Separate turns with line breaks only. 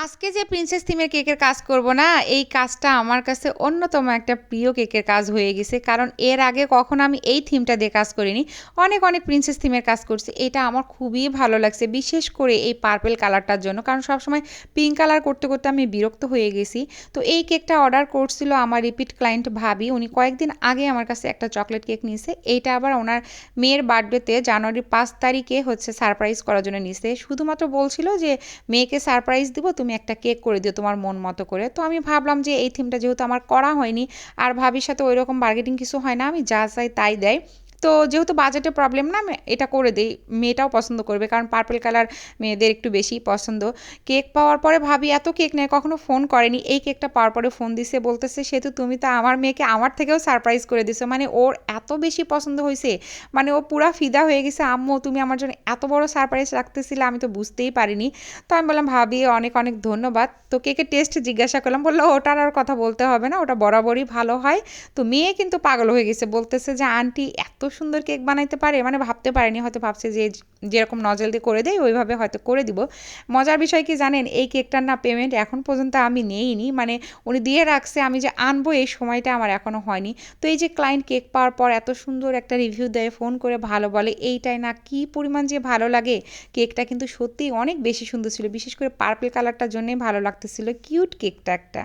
আজকে যে প্রিন্সেস থিমের কেকের কাজ করব না, এই কাজটা আমার কাছে অন্যতম একটা প্রিয় কেকের কাজ হয়ে গেছে। কারণ এর আগে কখনো আমি এই থিমটা দিয়ে কাজ করিনি। অনেক প্রিন্সেস থিমের কাজ করছি। এটা আমার খুবই ভালো লাগছে। বিশেষ করে এই পার্পল কালারটার জন্য। কারণ সবসময় পিঙ্ক কালার করতে আমি বিরক্ত হয়ে গেছি। তো এই কেকটা অর্ডার করছিল আমার রিপিট ক্লায়েন্ট ভাবি। উনি কয়েকদিন আগে আমার কাছে একটা চকলেট কেক নিয়েছে। এইটা আবার ওনার মেয়ের বার্থডেতে জানুয়ারির ৫ তারিখে হচ্ছে সারপ্রাইজ করার জন্য নিছে। শুধুমাত্র বলছিল যে মেয়েকে সারপ্রাইজ দিব, তুমি একটা কেক করে দিও তোমার মন মতো করে। তো আমি ভাবলাম যে এই থিমটা যেহেতু আমার করা হয়নি আর ভাবির সাথে ওই রকম বার্গেটিং কিছু হয় না, আমি যা চাই তাই দেয়। তো যেহেতু বাজেটের প্রবলেম না, আমি এটা করে দিই। মেয়েটাও পছন্দ করবে, কারণ পার্পল কালার মেয়েদের একটু বেশি পছন্দ। কেক পাওয়ার পরে ভাবি এত কেক নেয়, কখনো ফোন করেনি। এই কেকটা পাওয়ার পরে ফোন দিছে, বলতেছে সেতু তুমি তো আমার মেয়েকে আমার থেকেও সারপ্রাইজ করে দিছো। মানে ওর এত বেশি পছন্দ হয়েছে, মানে ও পুরা ফিদা হয়ে গেছে। আম্মু তুমি আমার জন্য এত বড় সারপ্রাইজ রাখতেছিলে, আমি তো বুঝতেই পারিনি। তো আমি বললাম ভাবি অনেক ধন্যবাদ। তো কেকের টেস্ট জিজ্ঞাসা করলাম, বললো ওটার আর কথা বলতে হবে না, ওটা বরাবরই ভালো হয়। তো মেয়ে কিন্তু পাগল হয়ে গেছে, বলতেছে যে আন্টি এত সুন্দর কেক বানাইতে পারে। মানে ভাবতে পারেনি, হয়তো ভাবছে যে যেরকম নজল দিয়ে করে দেয় ওইভাবে হয়তো করে দিব। মজার বিষয় কি জানেন, এই কেকটার না পেমেন্ট এখন পর্যন্ত আমি নেইনি। মানে উনি দিয়ে রাখছে, আমি যে আনবো এই সময়টা আমার এখনও হয়নি। তো এই যে ক্লায়েন্ট কেক পাওয়ার পর এত সুন্দর একটা রিভিউ দেয়, ফোন করে ভালো বলে, এইটাই না কি পরিমাণ যে ভালো লাগে। কেকটা কিন্তু সত্যিই অনেক বেশি সুন্দর ছিল, বিশেষ করে পার্পল কালারটার জন্যই ভালো লাগতেছিল। কিউট কেকটা একটা।